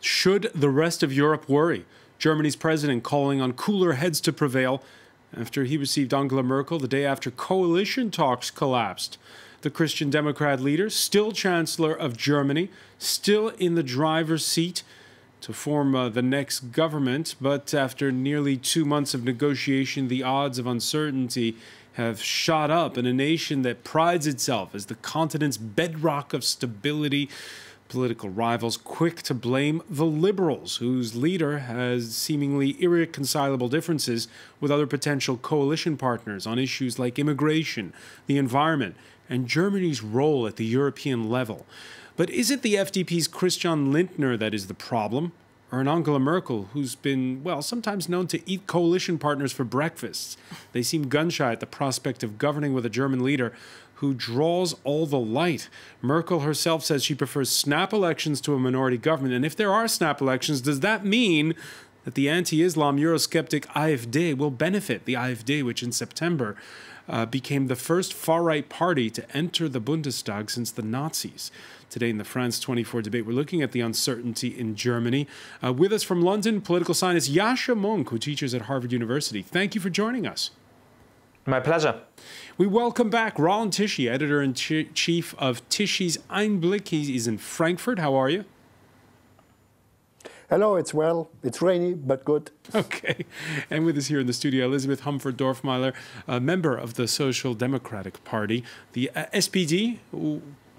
Should the rest of Europe worry? Germany's president calling on cooler heads to prevail after he received Angela Merkel the day after coalition talks collapsed. The Christian Democrat leader, still Chancellor of Germany, still in the driver's seat to form the next government, but after nearly 2 months of negotiation, the odds of uncertainty have shot up in a nation that prides itself as the continent's bedrock of stability. Political rivals quick to blame the Liberals, whose leader has seemingly irreconcilable differences with other potential coalition partners on issues like immigration, the environment, and Germany's role at the European level. But is it the FDP's Christian Lindner that is the problem? Or an Angela Merkel, who's been, well, sometimes known to eat coalition partners for breakfasts? They seem gun-shy at the prospect of governing with a German leader who draws all the light. Merkel herself says she prefers snap elections to a minority government. And if there are snap elections, does that mean that the anti-Islam Eurosceptic AfD will benefit? The AfD, which in September became the first far-right party to enter the Bundestag since the Nazis. Today in the France 24 debate, we're looking at the uncertainty in Germany. With us from London, political scientist Yascha Mounk, who teaches at Harvard University. Thank you for joining us. My pleasure. We welcome back Roland Tichy, editor-in-chief of Tichy's Einblick. He is in Frankfurt. How are you? Hello, it's well. It's rainy, but good. Okay. And with us here in the studio, Elisabeth Humford-Dorfmeiler, a member of the Social Democratic Party, the SPD,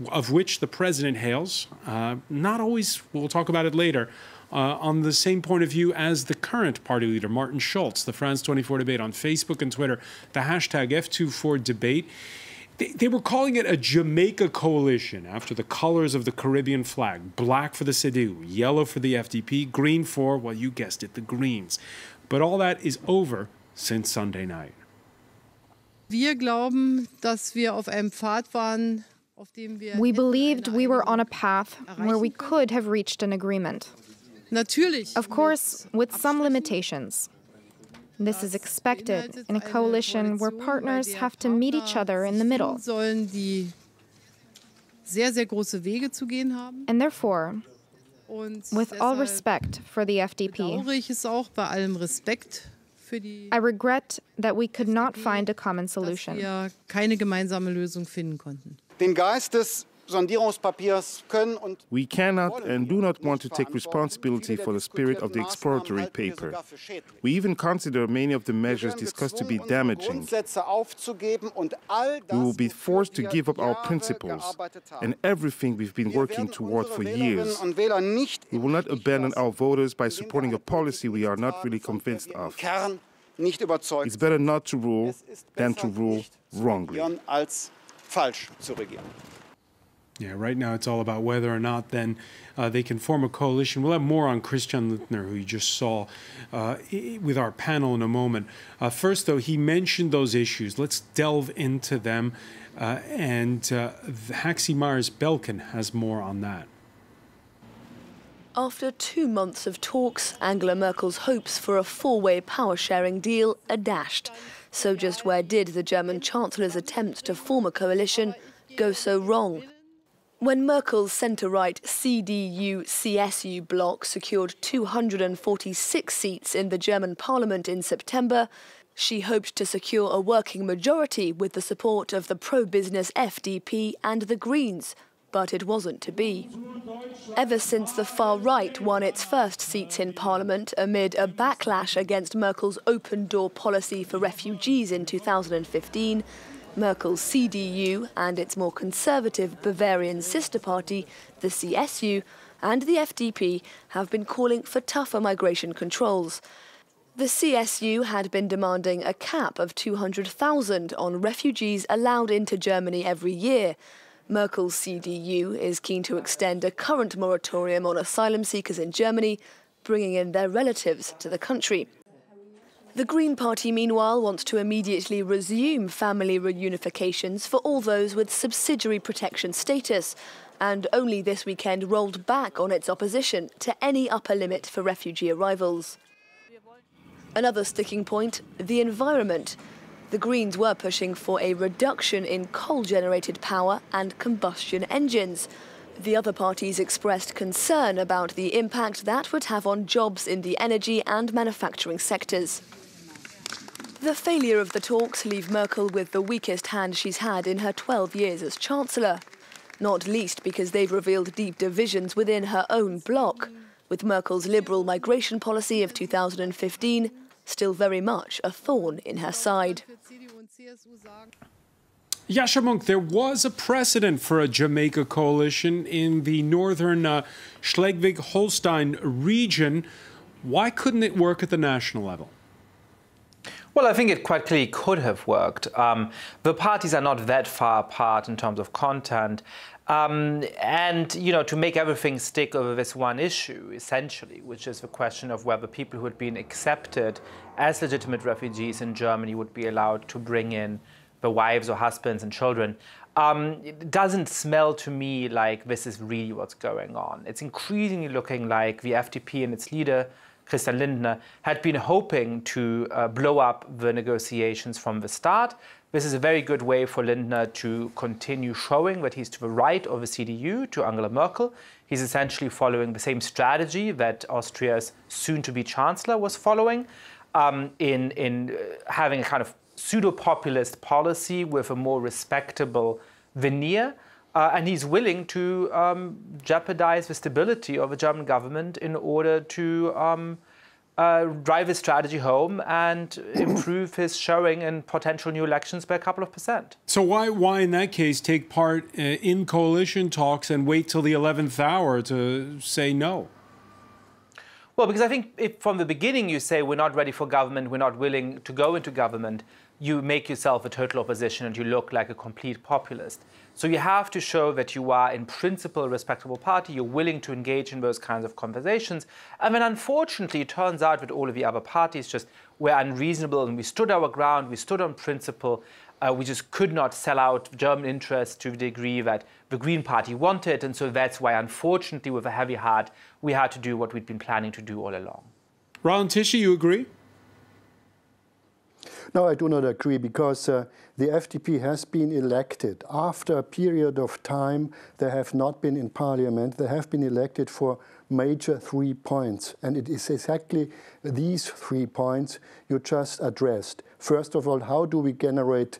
of which the president hails. Not always, we'll talk about it later, on the same point of view as the current party leader, Martin Schulz. The France 24 debate on Facebook and Twitter, the hashtag F24debate. They were calling it a Jamaica coalition after the colors of the Caribbean flag. Black for the CDU, yellow for the FDP, green for, well, you guessed it, the Greens. But all that is over since Sunday night. Wir glauben, dass wir auf einem Pfad waren, auf dem wir We believed we were on a path where we could have reached an agreement. Natürlich. Of course, with some limitations. This is expected in a coalition where partners have to meet each other in the middle. Sollen die sehr, sehr große Wege zu gehen haben. And therefore, with all respect for the FDP, bedauere ich es auch bei allem Respekt für die, I regret that we could not find a common solution. dass wir keine gemeinsame Lösung finden konnten. Den Geist des Sondierungspapiers können und We cannot and do not want to take responsibility for the spirit of the exploratory paper. We even consider many of the measures discussed to be damaging. We will be forced to give up our principles and everything we've been working toward for years. We will not abandon our voters by supporting a policy we are not really convinced of. It's better not to rule than to rule wrongly. Yeah, right now it's all about whether or not then they can form a coalition. We'll have more on Christian Lindner, who you just saw with our panel in a moment. First, though, he mentioned those issues. Let's delve into them. Haxi Myers-Belkin has more on that. After 2 months of talks, Angela Merkel's hopes for a four-way power-sharing deal are dashed. So just where did the German Chancellor's attempt to form a coalition go so wrong? When Merkel's centre-right CDU-CSU bloc secured 246 seats in the German parliament in September, she hoped to secure a working majority with the support of the pro-business FDP and the Greens, but it wasn't to be. Ever since the far right won its first seats in parliament amid a backlash against Merkel's open-door policy for refugees in 2015, Merkel's CDU and its more conservative Bavarian sister party, the CSU, and the FDP have been calling for tougher migration controls. The CSU had been demanding a cap of 200,000 on refugees allowed into Germany every year. Merkel's CDU is keen to extend a current moratorium on asylum seekers in Germany, bringing in their relatives to the country. The Green Party, meanwhile, wants to immediately resume family reunifications for all those with subsidiary protection status, and only this weekend rolled back on its opposition to any upper limit for refugee arrivals. Another sticking point, the environment. The Greens were pushing for a reduction in coal-generated power and combustion engines. The other parties expressed concern about the impact that would have on jobs in the energy and manufacturing sectors. The failure of the talks leave Merkel with the weakest hand she's had in her 12 years as chancellor, not least because they've revealed deep divisions within her own bloc, with Merkel's liberal migration policy of 2015 still very much a thorn in her side. Yasha Monk, there was a precedent for a Jamaica coalition in the northern Schleswig-Holstein region. Why couldn't it work at the national level? Well, I think it quite clearly could have worked. The parties are not that far apart in terms of content. And, you know, to make everything stick over this one issue, essentially, which is the question of whether people who had been accepted as legitimate refugees in Germany would be allowed to bring in the wives or husbands and children, it doesn't smell to me like this is really what's going on. It's increasingly looking like the FDP and its leader, Christian Lindner, had been hoping to blow up the negotiations from the start. This is a very good way for Lindner to continue showing that he's to the right of the CDU, to Angela Merkel. He's essentially following the same strategy that Austria's soon-to-be chancellor was following, in having a kind of pseudo-populist policy with a more respectable veneer. And he's willing to jeopardize the stability of the German government in order to drive his strategy home and improve his showing in potential new elections by a couple of %. So why in that case take part in coalition talks and wait till the 11th hour to say no? Well, because I think if from the beginning you say we're not ready for government, we're not willing to go into government, you make yourself a total opposition and you look like a complete populist. So you have to show that you are in principle a respectable party, you're willing to engage in those kinds of conversations. And then unfortunately it turns out that all of the other parties just were unreasonable and we stood our ground, we stood on principle. We just could not sell out German interests to the degree that the Green Party wanted. And so that's why, unfortunately, with a heavy heart, we had to do what we'd been planning to do all along. Roland Tishy, you agree? No, I do not agree, because the FDP has been elected. After a period of time, they have not been in parliament. They have been elected for major 3 points. And it is exactly these 3 points you just addressed. First of all, how do we generate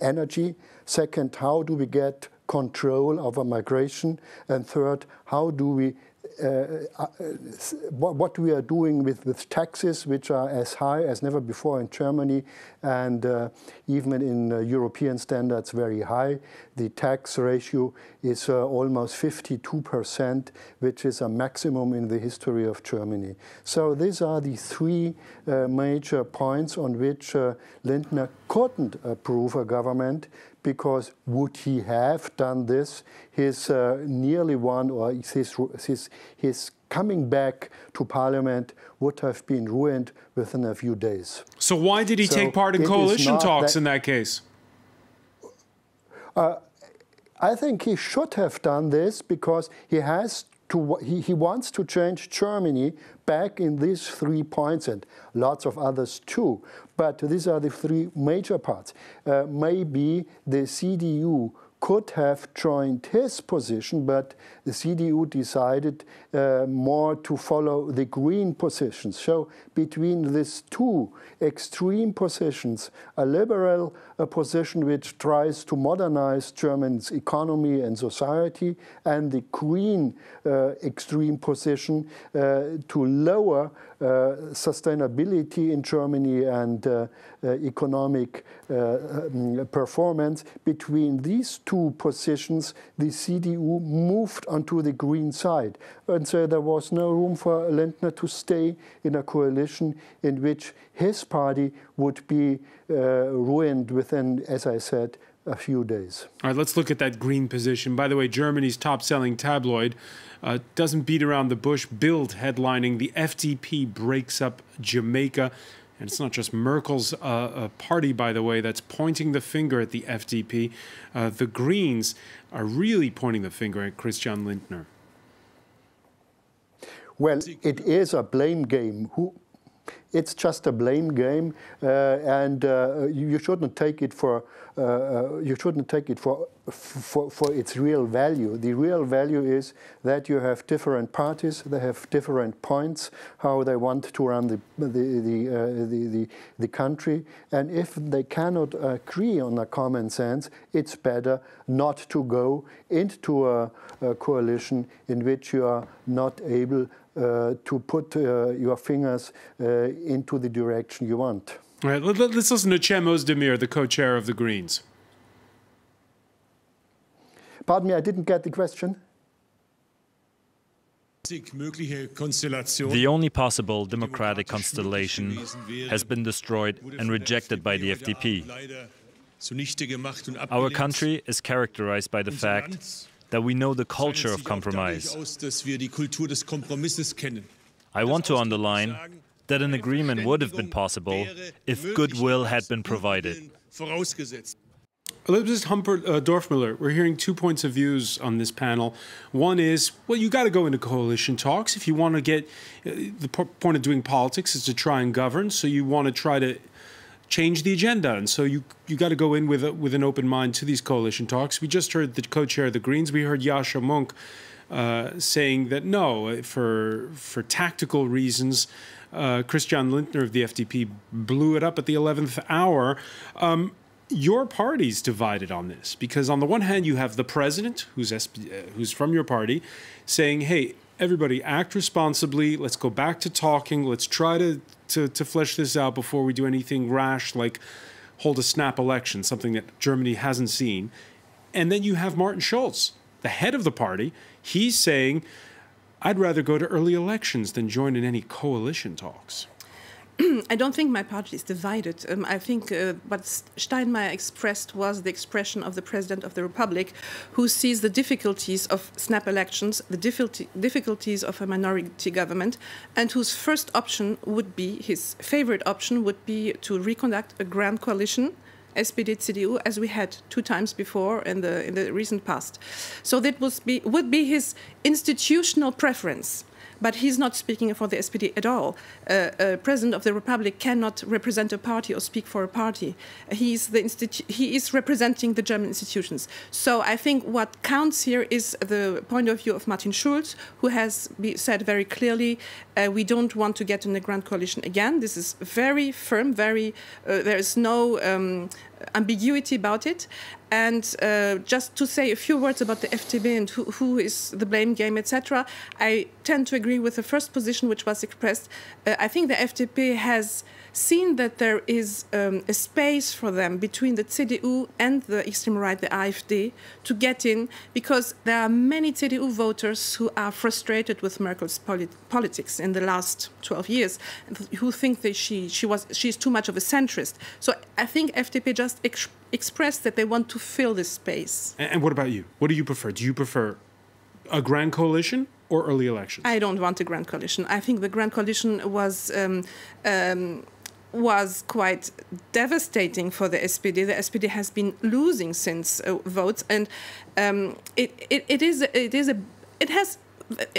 energy? Second, how do we get control over migration? And third, how do we what we are doing with taxes, which are as high as never before in Germany, and even in European standards very high. The tax ratio is almost 52%, which is a maximum in the history of Germany. So these are the 3 major points on which Lindner couldn't approve a government, because would he have done this, his nearly won, or his coming back to parliament would have been ruined within a few days. So why did he take part in coalition talks in that case? I think he should have done this because he wants to change Germany back in these 3 points, and lots of others too. But these are the 3 major parts. Maybe the CDU could have joined his position, but the CDU decided more to follow the green positions. So between these 2 extreme positions, a liberal position which tries to modernize Germany's economy and society, and the green extreme position to lower sustainability in Germany and economic performance, between these 2 positions, the CDU moved onto the green side. And so there was no room for Lindner to stay in a coalition in which his party would be ruined within, as I said, a few days. All right, let's look at that green position. By the way, Germany's top-selling tabloid doesn't beat around the bush. Bild headlining, "The FDP breaks up Jamaica." And it's not just Merkel's party, by the way, that's pointing the finger at the FDP. The Greens are really pointing the finger at Christian Lindner. Well, it is a blame game. It's just a blame game, and you shouldn't take it for you shouldn't take it for its real value. The real value is that you have different parties, they have different points, how they want to run the country, and if they cannot agree on a common sense, it's better not to go into a coalition in which you are not able to put your fingers into the direction you want. All right, let's listen to Cem Özdemir, the co-chair of the Greens. Pardon me, I didn't get the question. The only possible democratic constellation has been destroyed and rejected by the FDP. Our country is characterized by the fact that we know the culture of compromise. I want to underline that an agreement would have been possible if goodwill had been provided. Elizabeth Humpert-Dorfmüller, we're hearing 2 points of views on this panel. One is, well, you got to go into coalition talks if you want to get the point of doing politics is to try and govern. So you want to try to change the agenda, and so you got to go in with an open mind to these coalition talks. We just heard the co-chair of the Greens. We heard Yascha Mounk saying that no, for tactical reasons, Christian Lindner of the FDP blew it up at the 11th hour. Your party's divided on this because on the one hand you have the president, who's from your party, saying, "Hey, everybody, act responsibly. Let's go back to talking. Let's try to flesh this out before we do anything rash like hold a snap election," something that Germany hasn't seen. And then you have Martin Schulz, the head of the party. He's saying, "I'd rather go to early elections than join in any coalition talks." I don't think my party is divided. I think what Steinmeier expressed was the expression of the President of the Republic, who sees the difficulties of snap elections, the difficulties of a minority government, and whose first option would be, his favorite option would be to reconduct a grand coalition, SPD-CDU, as we had 2 times before in the recent past. So that would be his institutional preference. But he's not speaking for the SPD at all. President of the Republic cannot represent a party or speak for a party. He is representing the German institutions. So I think what counts here is the point of view of Martin Schulz, who has said very clearly, we don't want to get in a grand coalition again. This is very firm, there is no ambiguity about it. And just to say a few words about the FDP and who is the blame game, etc., I tend to agree with the first position which was expressed. I think the FDP has seen that there is a space for them between the CDU and the extreme right, the AfD, to get in, because there are many CDU voters who are frustrated with Merkel's politics in the last 12 years, who think that she's too much of a centrist. So I think FDP just expressed that they want to fill this space. And what about you? What do you prefer? Do you prefer a grand coalition or early elections? I don't want a grand coalition. I think the grand coalition was quite devastating for the SPD. The SPD has been losing since votes, and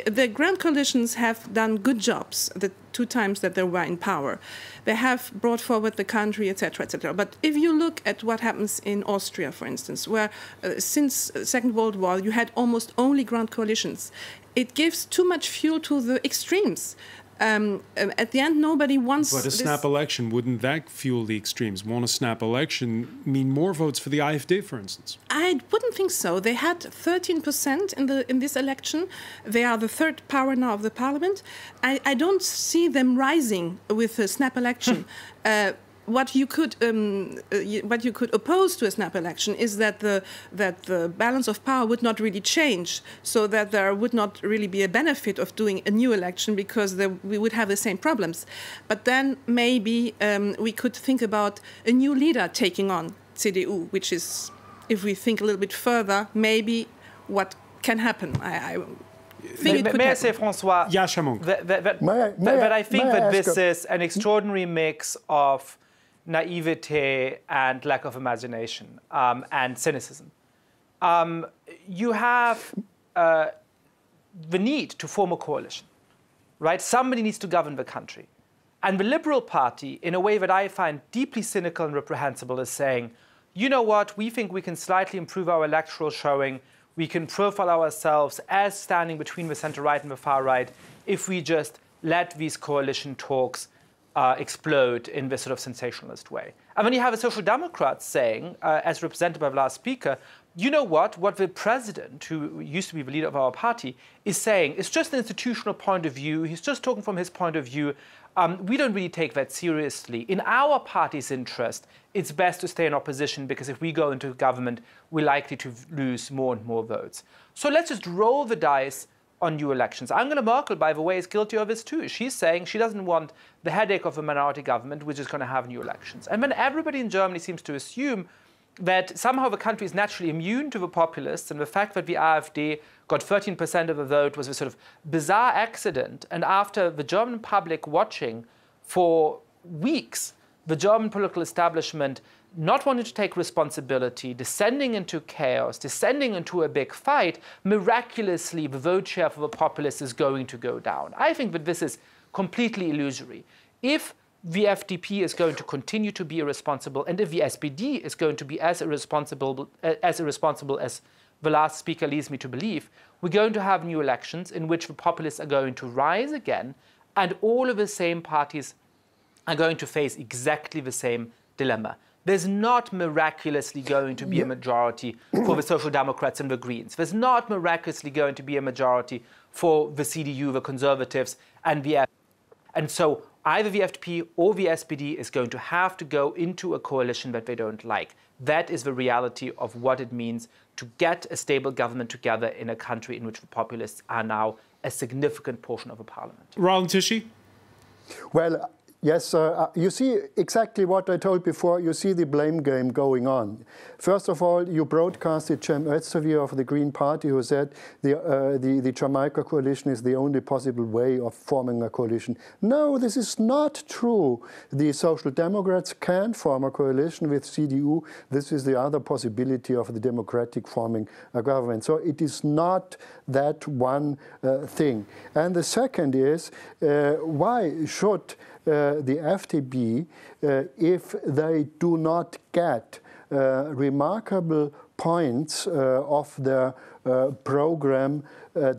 the grand coalitions have done good jobs the 2 times that they were in power. They have brought forward the country, etc., etc. But if you look at what happens in Austria, for instance, where since the Second World War you had almost only grand coalitions, it gives too much fuel to the extremes. At the end, nobody wants. But a snap election, wouldn't that fuel the extremes? Won't a snap election mean more votes for the AfD, for instance? I wouldn't think so. They had 13% in this election. They are the 3rd power now of the parliament. I don't see them rising with a snap election. What you could oppose to a snap election is that the balance of power would not really change, so that there would not really be a benefit of doing a new election, because we would have the same problems. But then maybe we could think about a new leader taking on CDU, which is, if we think a little bit further, maybe what can happen. May I say, François, that I think that this is an extraordinary mix of naivete and lack of imagination and cynicism. You have the need to form a coalition, right? Somebody needs to govern the country. And the Liberal Party, in a way that I find deeply cynical and reprehensible, is saying, you know what, we think we can slightly improve our electoral showing, we can profile ourselves as standing between the center-right and the far-right if we just let these coalition talks explode in this sort of sensationalist way. And then you have the Social Democrats saying, as represented by the last speaker, you know what the president, who used to be the leader of our party, is saying, it's just an institutional point of view, he's just talking from his point of view, we don't really take that seriously. In our party's interest, it's best to stay in opposition because if we go into government, we're likely to lose more and more votes. So let's just roll the dice on new elections. Angela Merkel, by the way, is guilty of this too. She's saying she doesn't want the headache of a minority government, which is going to have new elections. And then everybody in Germany seems to assume that somehow the country is naturally immune to the populists, and the fact that the AfD got 13% of the vote was a sort of bizarre accident. And after the German public watching for weeks, the German political establishment not wanting to take responsibility, descending into chaos, descending into a big fight, miraculously the vote share for the populists is going to go down. I think that this is completely illusory. If the FDP is going to continue to be irresponsible, and if the SPD is going to be as irresponsible as the last speaker leads me to believe, we're going to have new elections in which the populists are going to rise again, and all of the same parties are going to face exactly the same dilemma. There's not miraculously going to be a majority for the Social Democrats and the Greens. There's not miraculously going to be a majority for the CDU, the Conservatives, and the FDP. And so either the FDP or the SPD is going to have to go into a coalition that they don't like. That is the reality of what it means to get a stable government together in a country in which the populists are now a significant portion of the parliament. Roland Tichy? Well, yes, you see exactly what I told before. You see the blame game going on. First of all, you broadcasted Cem Özdemir of the Green Party, who said the Jamaica coalition is the only possible way of forming a coalition. No, this is not true. The Social Democrats can form a coalition with CDU. This is the other possibility of the Democratic forming a government. So it is not that one thing. And the second is, why should the FDP, if they do not get remarkable points of their program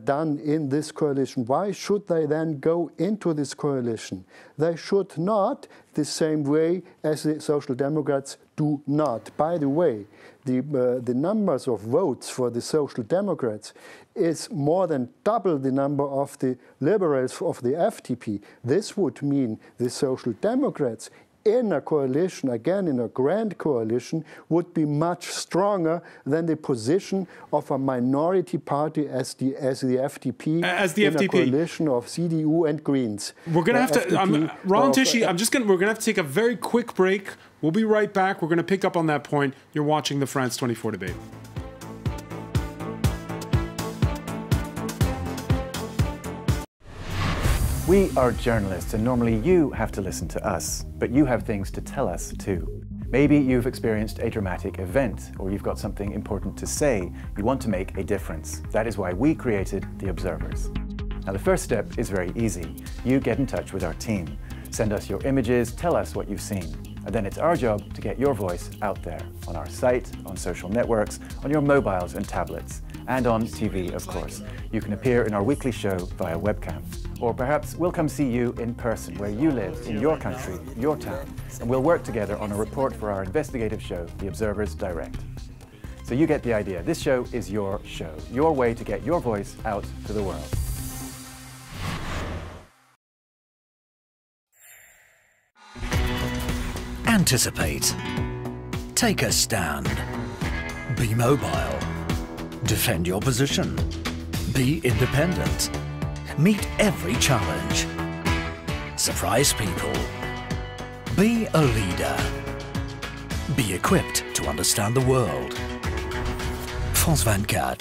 done in this coalition, why should they then go into this coalition? They should not, the same way as the Social Democrats do not. By the way, the numbers of votes for the Social Democrats is more than double the number of the liberals of the FDP. This would mean the Social Democrats in a coalition, again in a grand coalition, would be much stronger than the position of a minority party as the FDP, in a coalition of CDU and Greens. We're going to have to, Roland Tichy, we're going to have to take a very quick break. We'll be right back. We're going to pick up on that point. You're watching the France 24 debate. We are journalists, and normally you have to listen to us, but you have things to tell us too. Maybe you've experienced a dramatic event, or you've got something important to say. You want to make a difference. That is why we created The Observers. Now, the first step is very easy. You get in touch with our team. Send us your images, tell us what you've seen. And then it's our job to get your voice out there, on our site, on social networks, on your mobiles and tablets, and on TV, of course. You can appear in our weekly show via webcam. Or perhaps we'll come see you in person, where you live, in your country, your town, and we'll work together on a report for our investigative show, The Observers Direct. So you get the idea. This show is your show, your way to get your voice out to the world. Anticipate. Take a stand. Be mobile. Defend your position. Be independent. Meet every challenge. Surprise people. Be a leader. Be equipped to understand the world. France 24.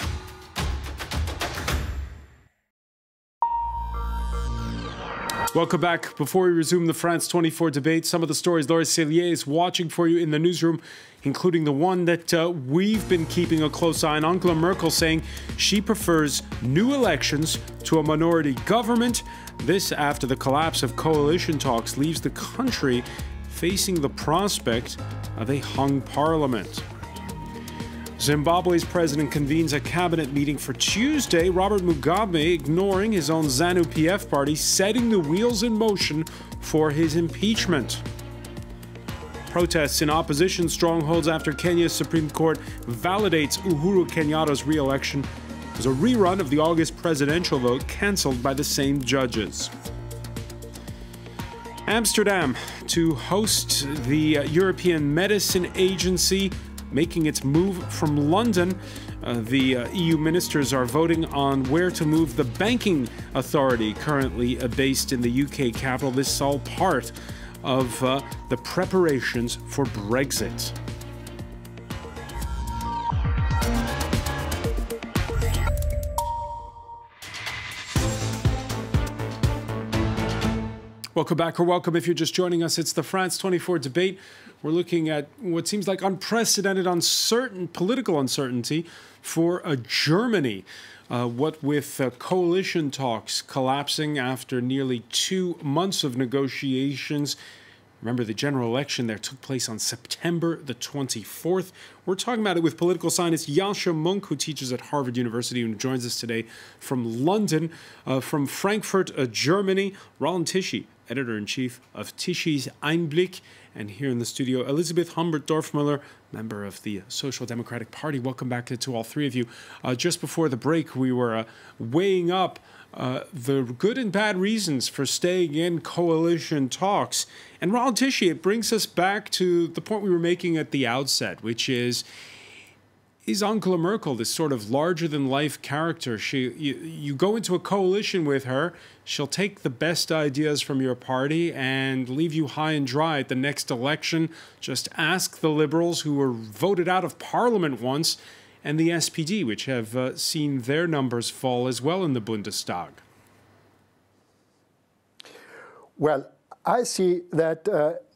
Welcome back. Before we resume the France 24 debate, some of the stories Laura Cellier is watching for you in the newsroom, including the one that we've been keeping a close eye on. Angela Merkel saying she prefers new elections to a minority government. This after the collapse of coalition talks leaves the country facing the prospect of a hung parliament. Zimbabwe's president convenes a cabinet meeting for Tuesday. Robert Mugabe, ignoring his own ZANU-PF party, setting the wheels in motion for his impeachment. Protests in opposition strongholds after Kenya's Supreme Court validates Uhuru Kenyatta's re-election as a rerun of the August presidential vote cancelled by the same judges. Amsterdam to host the European Medicine Agency, making its move from London. The EU ministers are voting on where to move the banking authority currently based in the UK capital. This is all part of the preparations for Brexit. Welcome back, or welcome if you're just joining us. It's the France 24 debate. We're looking at what seems like unprecedented political uncertainty for Germany. What with coalition talks collapsing after nearly 2 months of negotiations. Remember, the general election there took place on September the 24th. We're talking about it with political scientist Yascha Mounk, who teaches at Harvard University and joins us today from London. From Frankfurt, Germany, Roland Tichy, editor-in-chief of Tichy's Einblick. And here in the studio, Elisabeth Humbert-Dorfmüller, member of the Social Democratic Party. Welcome back to all three of you. Just before the break, we were weighing up the good and bad reasons for staying in coalition talks. And Roland Tichy, it brings us back to the point we were making at the outset, which is Angela Merkel this sort of larger-than-life character? You go into a coalition with her, she'll take the best ideas from your party and leave you high and dry at the next election. Just ask the Liberals, who were voted out of Parliament once, and the SPD, which have seen their numbers fall as well in the Bundestag. Well, I see that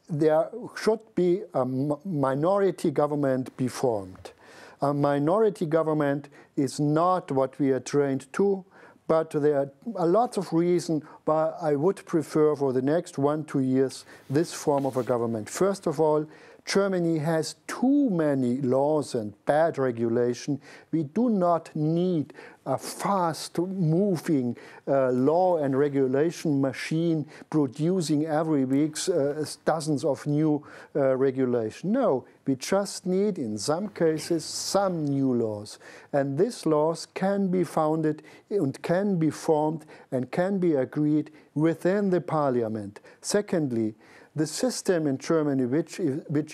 there should be a minority government be formed. A minority government is not what we are trained to, but there are a lot of reasons why I would prefer for the next 1-2 years this form of a government. First of all, Germany has too many laws and bad regulation. We do not need a fast-moving law and regulation machine producing every week dozens of new regulations. No, we just need, in some cases, some new laws. And these laws can be founded and can be formed and can be agreed within the parliament. Secondly, the system in Germany, which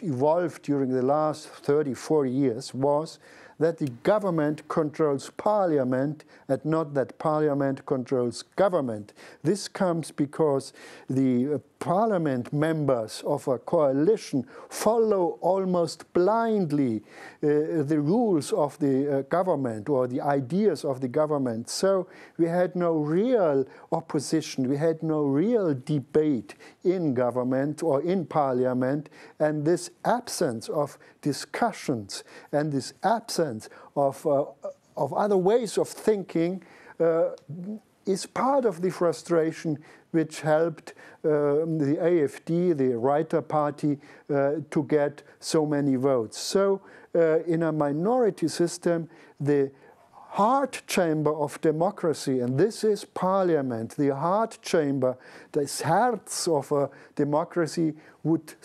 evolved during the last 30-40 years, was that the government controls parliament and not that parliament controls government. This comes because the parliament members of a coalition follow almost blindly the rules of the government or the ideas of the government. So we had no real opposition, we had no real debate in government or in parliament, and this absence of discussions and this absence of other ways of thinking is part of the frustration which helped the AfD, the Reiter Party, to get so many votes. So in a minority system, the heart chamber of democracy, and this is parliament, the heart chamber, the hearts of a democracy would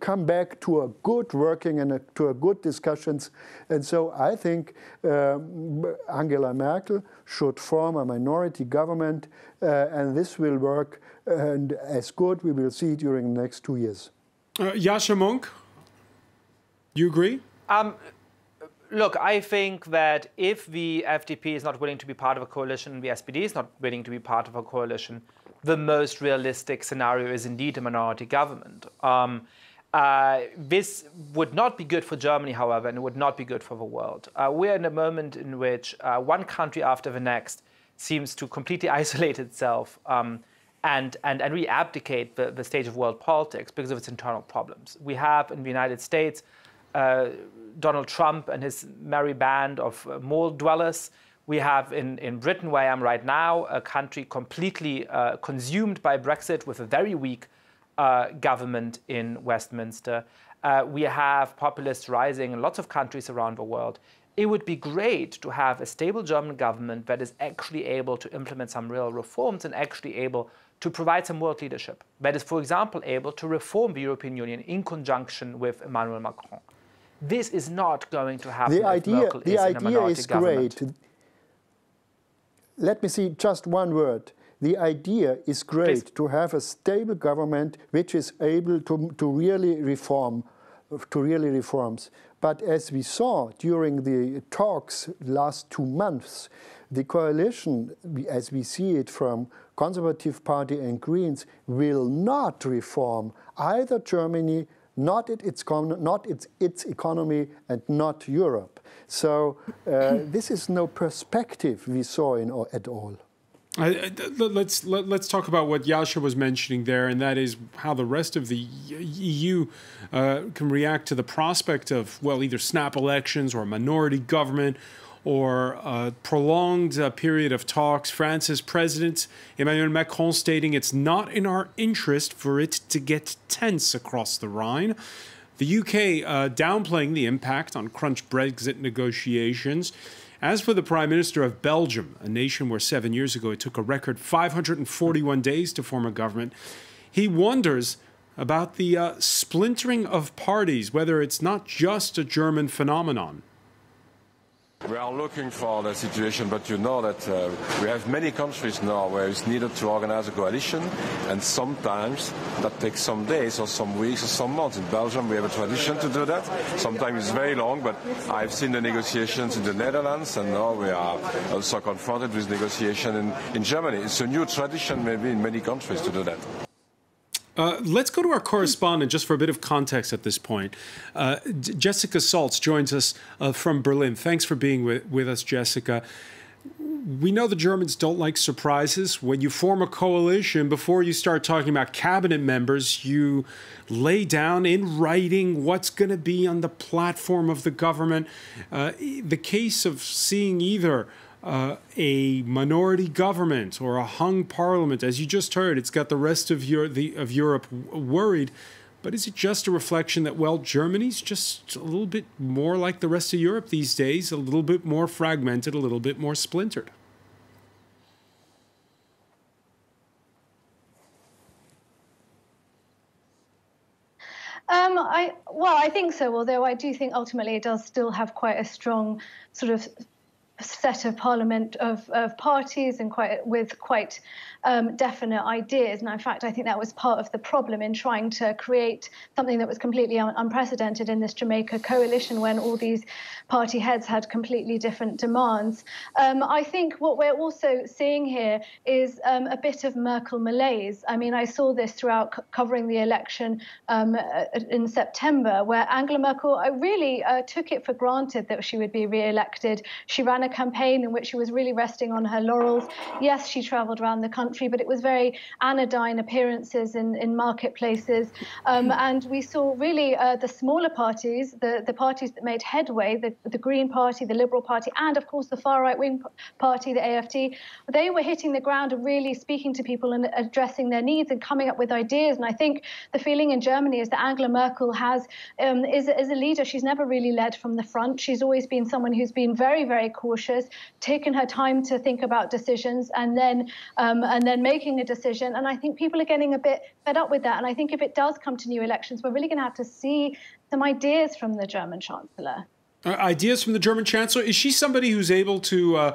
come back to a good working and to a good discussions. And so I think Angela Merkel should form a minority government, and this will work, and as good we will see during the next 2 years. Yascha Mounk, you agree? Look, I think that if the FDP is not willing to be part of a coalition, the SPD is not willing to be part of a coalition, the most realistic scenario is indeed a minority government. This would not be good for Germany, however, and it would not be good for the world. We're in a moment in which one country after the next seems to completely isolate itself and really abdicate the stage of world politics because of its internal problems. We have in the United States Donald Trump and his merry band of mole dwellers. We have in Britain, where I am right now, a country completely consumed by Brexit with a very weak government in Westminster. We have populists rising in lots of countries around the world. It would be great to have a stable German government that is actually able to implement some real reforms and actually able to provide some world leadership. That is, for example, able to reform the European Union in conjunction with Emmanuel Macron. This is not going to happen if Merkel is in a minority government. Great. Let me see just one word. The idea is great. Please. To have a stable government which is able to really reforms. But as we saw during the talks last 2 months, the coalition, as we see it from Conservative Party and Greens, will not reform either Germany, not its economy, and not Europe. So this is no perspective we saw at all. Let's talk about what Jascha was mentioning there, and that is how the rest of the EU can react to the prospect of, well, either snap elections or a minority government or a prolonged period of talks. France's President Emmanuel Macron stating it's not in our interest for it to get tense across the Rhine. The UK downplaying the impact on crunch Brexit negotiations. As for the Prime Minister of Belgium, a nation where 7 years ago it took a record 541 days to form a government, he wonders about the splintering of parties, whether it's not just a German phenomenon. We are looking for the situation, but you know that we have many countries now where it's needed to organize a coalition, and sometimes that takes some days or some weeks or some months. In Belgium we have a tradition to do that. Sometimes it's very long, but I've seen the negotiations in the Netherlands, and now we are also confronted with negotiation in Germany. It's a new tradition maybe in many countries to do that. Let's go to our correspondent just for a bit of context at this point. Jessica Saltz joins us from Berlin. Thanks for being with us, Jessica. We know the Germans don't like surprises. When you form a coalition, before you start talking about cabinet members, you lay down in writing what's going to be on the platform of the government. The case of seeing either a minority government or a hung parliament, as you just heard, it's got the rest of Europe worried. But is it just a reflection that, well, Germany's just a little bit more like the rest of Europe these days, a little bit more fragmented, a little bit more splintered? I think so, although I do think ultimately it does still have quite a strong sort of set of parliament of parties and with quite definite ideas. And in fact, I think that was part of the problem in trying to create something that was completely unprecedented in this Jamaica coalition when all these party heads had completely different demands. I think what we're also seeing here is a bit of Merkel malaise. I mean, I saw this throughout covering the election in September, where Angela Merkel, I really took it for granted that she would be re-elected. She ran a campaign in which she was really resting on her laurels. Yes, she travelled around the country, but it was very anodyne appearances in marketplaces. And we saw really the smaller parties, the parties that made headway, the Green Party, the Liberal Party, and of course the far right-wing party, the AfD, they were hitting the ground and really speaking to people and addressing their needs and coming up with ideas. And I think the feeling in Germany is that Angela Merkel is a leader. She's never really led from the front. She's always been someone who's been very, very cautious, taken her time to think about decisions and then making a decision. And I think people are getting a bit fed up with that. And I think if it does come to new elections, we're really going to have to see some ideas from the German chancellor. Ideas from the German chancellor? Is she somebody who's able to,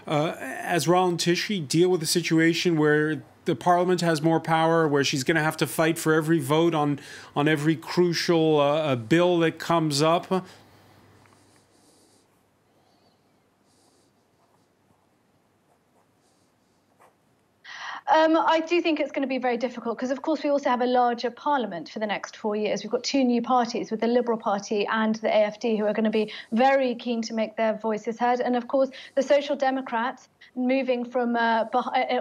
as Roland Tichy, deal with a situation where the parliament has more power, where she's going to have to fight for every vote on every crucial bill that comes up? I do think it's going to be very difficult because, of course, we also have a larger parliament for the next 4 years. We've got two new parties with the Liberal Party and the AfD who are going to be very keen to make their voices heard. And, of course, the Social Democrats moving from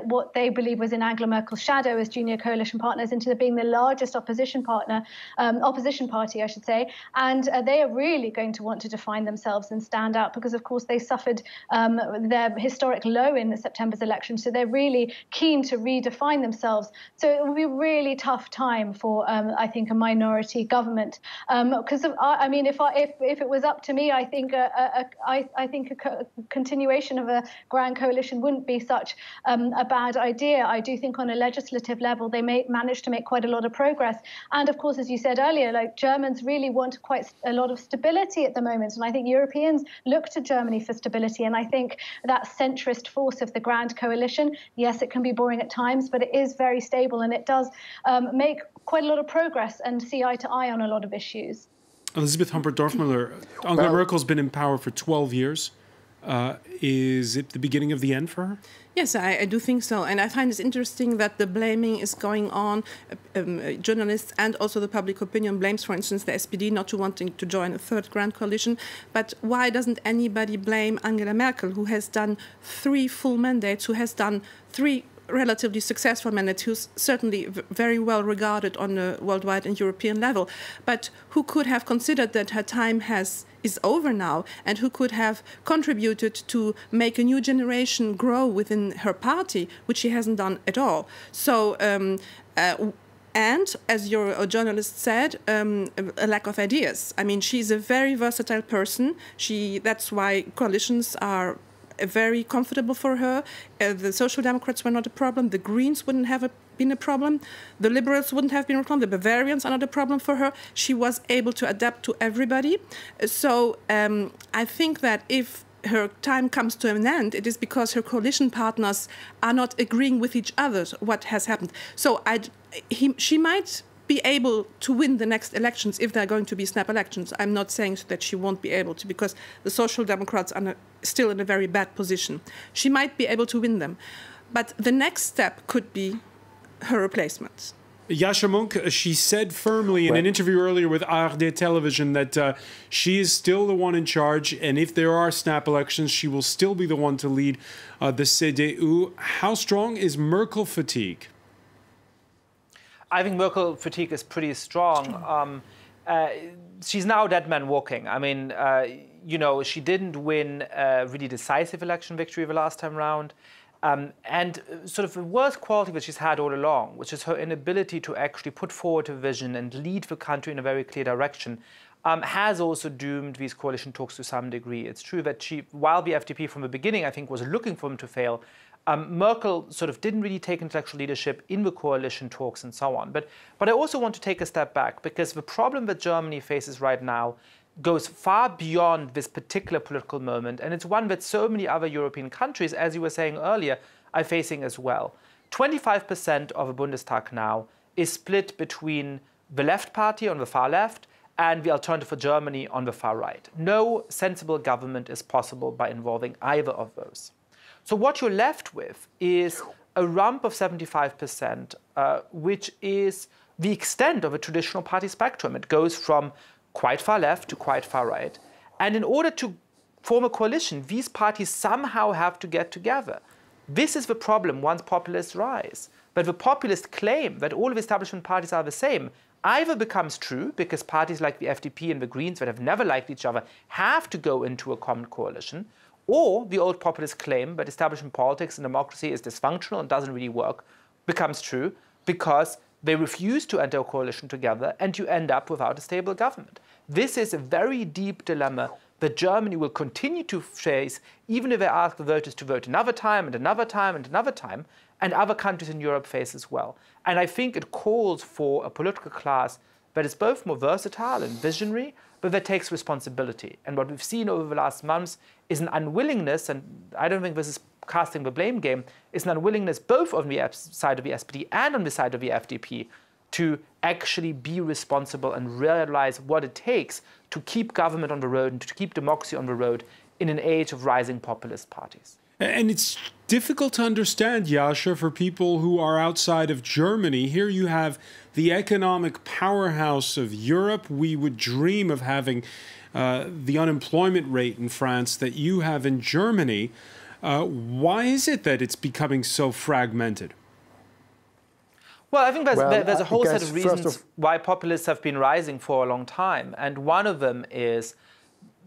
what they believe was in Angela Merkel's shadow as junior coalition partners into being the largest opposition party, I should say. And they are really going to want to define themselves and stand out because, of course, they suffered their historic low in September's election. So they're really keen to redefine themselves. So it will be a really tough time for, I think, a minority government. Because I mean, if it was up to me, I think a continuation of a grand coalition wouldn't be such a bad idea. I do think on a legislative level they may manage to make quite a lot of progress. And of course, as you said earlier, like Germans really want quite a lot of stability at the moment, and I think Europeans look to Germany for stability. And I think that centrist force of the grand coalition, yes, it can be boring at times, but it is very stable, and it does make quite a lot of progress and see eye to eye on a lot of issues. Elisabeth Humpert-Dorfmüller, Angela Merkel's been in power for 12 years. Is it the beginning of the end for her? Yes, I do think so. And I find it interesting that the blaming is going on. Journalists and also the public opinion blames, for instance, the SPD not to wanting to join a third grand coalition. But why doesn't anybody blame Angela Merkel, who has done 3 full mandates, who has done 3 relatively successful mandates, who's certainly very well regarded on a worldwide and European level, but who could have considered that her time is over now, and who could have contributed to make a new generation grow within her party, which she hasn't done at all. So, and as your journalist said, a lack of ideas. I mean, she's a very versatile person. That's why coalitions are very comfortable for her. The Social Democrats were not a problem. The Greens wouldn't have been a problem. The Liberals wouldn't have been a problem. The Bavarians are not a problem for her. She was able to adapt to everybody. So I think that if her time comes to an end, it is because her coalition partners are not agreeing with each other what has happened. So she might be able to win the next elections if they're going to be snap elections. I'm not saying that she won't be able to, because the Social Democrats are still in a very bad position. She might be able to win them. But the next step could be her replacement. Jascha Munk, she said firmly in an interview earlier with ARD television that she is still the one in charge, and if there are snap elections, she will still be the one to lead the CDU. How strong is Merkel fatigue? I think Merkel fatigue is pretty strong. She's now dead man walking. I mean, you know, she didn't win a really decisive election victory the last time round. And sort of the worst quality that she's had all along, which is her inability to actually put forward a vision and lead the country in a very clear direction, has also doomed these coalition talks to some degree. It's true that while the FDP from the beginning, I think, was looking for them to fail, Merkel sort of didn't really take intellectual leadership in the coalition talks and so on. But I also want to take a step back, because the problem that Germany faces right now goes far beyond this particular political moment, and it's one that so many other European countries, as you were saying earlier, are facing as well. 25% of the Bundestag now is split between the left party on the far left and the Alternative for Germany on the far right. No sensible government is possible by involving either of those. So what you're left with is a rump of 75%, which is the extent of a traditional party spectrum. It goes from quite far left to quite far right. And in order to form a coalition, these parties somehow have to get together. This is the problem once populists rise. But the populists claim that all of the establishment parties are the same either becomes true, because parties like the FDP and the Greens that have never liked each other have to go into a common coalition, or the old populist claim that establishment politics and democracy is dysfunctional and doesn't really work becomes true, because they refuse to enter a coalition together and you end up without a stable government. This is a very deep dilemma that Germany will continue to face, even if they ask the voters to vote another time and another time and another time, and other countries in Europe face as well. And I think it calls for a political class that is both more versatile and visionary, but that takes responsibility. And what we've seen over the last months is an unwillingness, and I don't think this is casting the blame game, is an unwillingness both on the side of the SPD and on the side of the FDP to actually be responsible and realize what it takes to keep government on the road and to keep democracy on the road in an age of rising populist parties. And it's difficult to understand, Jascha, for people who are outside of Germany. Here you have the economic powerhouse of Europe. We would dream of having the unemployment rate in France that you have in Germany. Why is it that it's becoming so fragmented? Well, I think there's a whole set of reasons why populists have been rising for a long time. And one of them is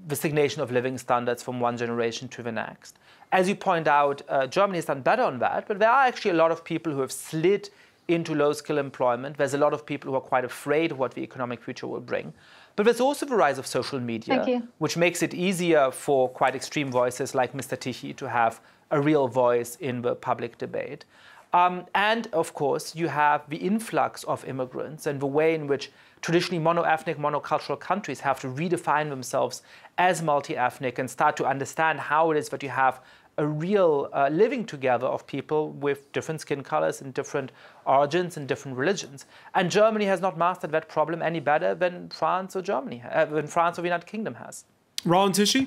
the stagnation of living standards from one generation to the next. As you point out, Germany has done better on that, but there are actually a lot of people who have slid into low-skill employment. There's a lot of people who are quite afraid of what the economic future will bring. But there's also the rise of social media, which makes it easier for quite extreme voices like Mr. Tichy to have a real voice in the public debate. And, of course, you have the influx of immigrants and the way in which traditionally mono-ethnic, monocultural countries have to redefine themselves as multi-ethnic and start to understand how it is that you have a real living together of people with different skin colors and different origins and different religions. And Germany has not mastered that problem any better than France or Germany, than France or the United Kingdom has. Roland Tichy?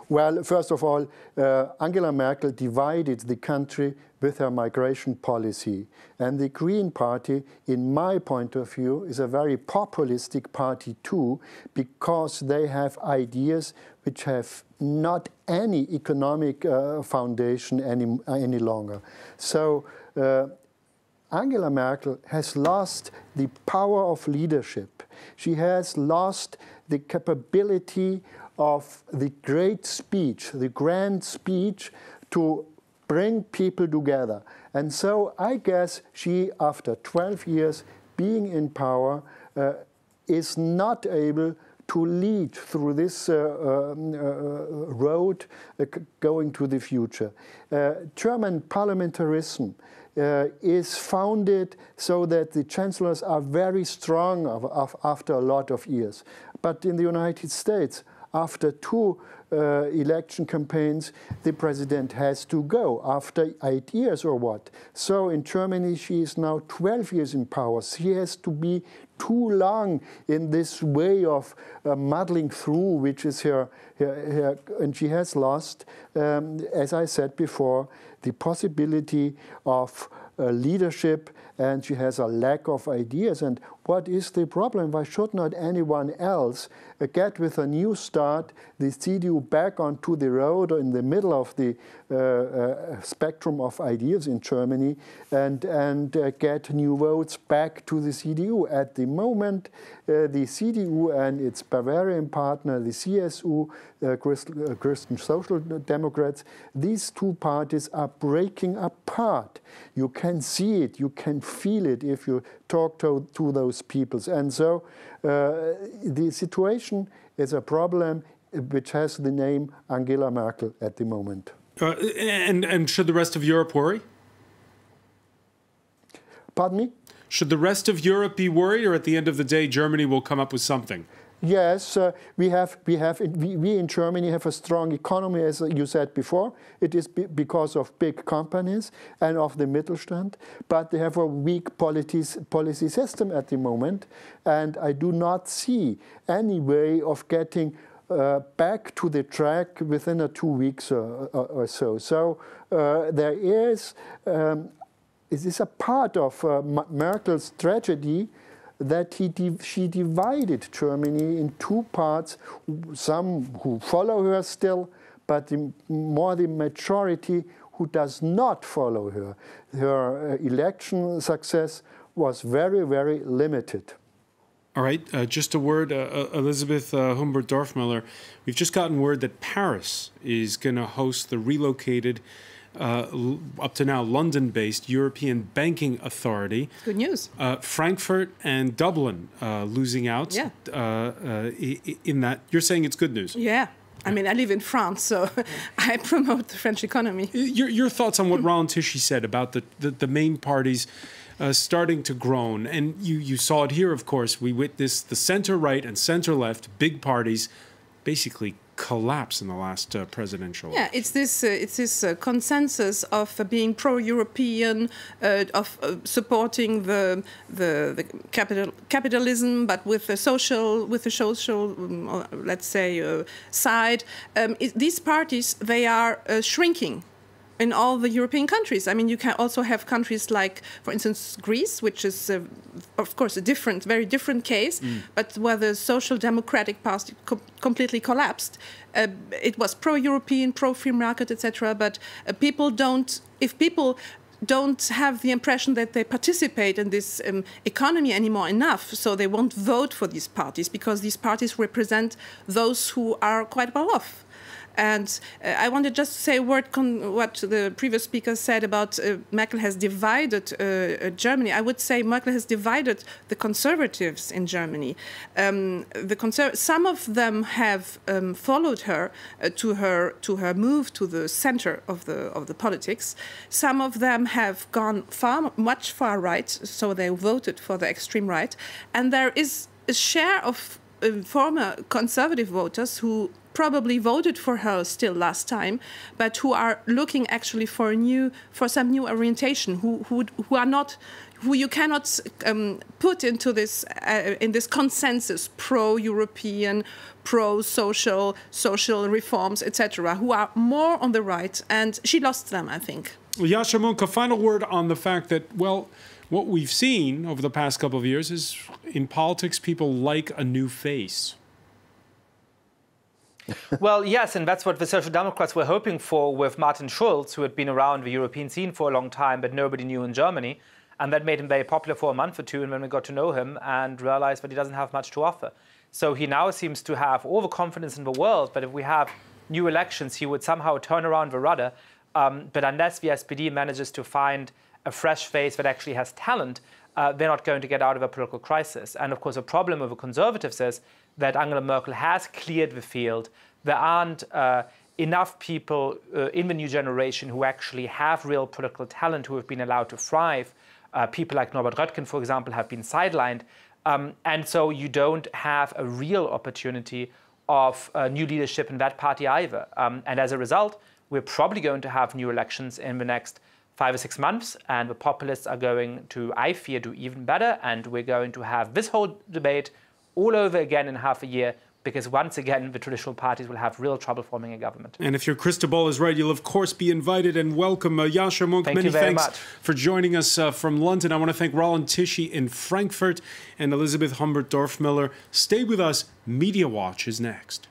Well, first of all, Angela Merkel divided the country with her migration policy. And the Green Party, in my point of view, is a very populistic party too, because they have ideas which have not any economic foundation any longer. So Angela Merkel has lost the power of leadership. She has lost the capability of the great speech, the grand speech, to bring people together. And so I guess she, after 12 years being in power, is not able to lead through this road going to the future. German parliamentarism is founded so that the chancellors are very strong after a lot of years. But in the United States, after 2 election campaigns, the president has to go after 8 years or what. So in Germany, she is now 12 years in power. She has to be too long in this way of muddling through, which is her and she has lost, as I said before, the possibility of leadership, and she has a lack of ideas. And what is the problem? Why should not anyone else get with a new start the CDU back onto the road or in the middle of the spectrum of ideas in Germany and get new votes back to the CDU? At the moment, the CDU and its Bavarian partner, the CSU, Christian Social Democrats, these two parties are breaking apart. You can see it, you can feel it if you talk to those peoples. And so the situation is a problem which has the name Angela Merkel at the moment. And should the rest of Europe worry? Pardon me? Should the rest of Europe be worried, or at the end of the day, Germany will come up with something? Yes, we in Germany have a strong economy, as you said before. It is because of big companies and of the Mittelstand, but they have a weak policy system at the moment, and I do not see any way of getting back to the track within 2 weeks or so. So there is, it is a part of Merkel's tragedy that she divided Germany in 2 parts, some who follow her still, but the majority who does not follow her. Her election success was very, very limited. All right, just a word, Elisabeth Humbert-Dorfmüller. We've just gotten word that Paris is going to host the relocated, up to now London-based European Banking Authority. Good news. Frankfurt and Dublin losing out in that. You're saying it's good news? Yeah. I mean, I live in France, so I promote the French economy. Your thoughts on what Roland Tichy said about the main parties starting to groan. And you saw it here, of course. We witnessed the center-right and center-left, big parties, basically collapse in the last presidential election. Yeah, it's this consensus of being pro-European, of supporting the capitalism, but with the social, let's say, side. These parties, they are shrinking in all the European countries. I mean, you can also have countries like, for instance, Greece, which is, of course, a very different case, but where the social democratic party completely collapsed. It was pro-European, pro-free market, etc. But people don't, if people don't have the impression that they participate in this economy anymore enough, so they won't vote for these parties because these parties represent those who are quite well off. And I wanted just to say a word on what the previous speaker said about Merkel has divided Germany. I would say Merkel has divided the conservatives in Germany. Some of them have followed her to her move to the center of the politics. Some of them have gone much far right, so they voted for the extreme right. And there is a share of former conservative voters who probably voted for her still last time, but who are looking actually for some new orientation, who you cannot put into this in this consensus pro-European, pro-social, social reforms, etc., who are more on the right, and she lost them, I think. Yasha Mounk, a final word on the fact that, well, what we've seen over the past couple of years is in politics, people like a new face. Well, yes, and that's what the Social Democrats were hoping for with Martin Schulz, who had been around the European scene for a long time, but nobody knew in Germany. And that made him very popular for a month or two, and then we got to know him and realized that he doesn't have much to offer. So he now seems to have all the confidence in the world, but if we have new elections, he would somehow turn around the rudder. But unless the SPD manages to find a fresh face that actually has talent, they're not going to get out of a political crisis. And of course, the problem with the Conservatives is that Angela Merkel has cleared the field. There aren't enough people in the new generation who actually have real political talent who have been allowed to thrive. People like Norbert Röttgen, for example, have been sidelined. And so you don't have a real opportunity of new leadership in that party either. And as a result, we're probably going to have new elections in the next 5 or 6 months, and the populists are going to, I fear, do even better, and we're going to have this whole debate all over again in half a year, because once again, the traditional parties will have real trouble forming a government. And if your crystal ball is right, you'll of course be invited, and welcome. Yasha Mounk, many thanks for joining us from London. I want to thank Roland Tichy in Frankfurt and Elizabeth Humbert-Dorfmiller. Stay with us. Media Watch is next.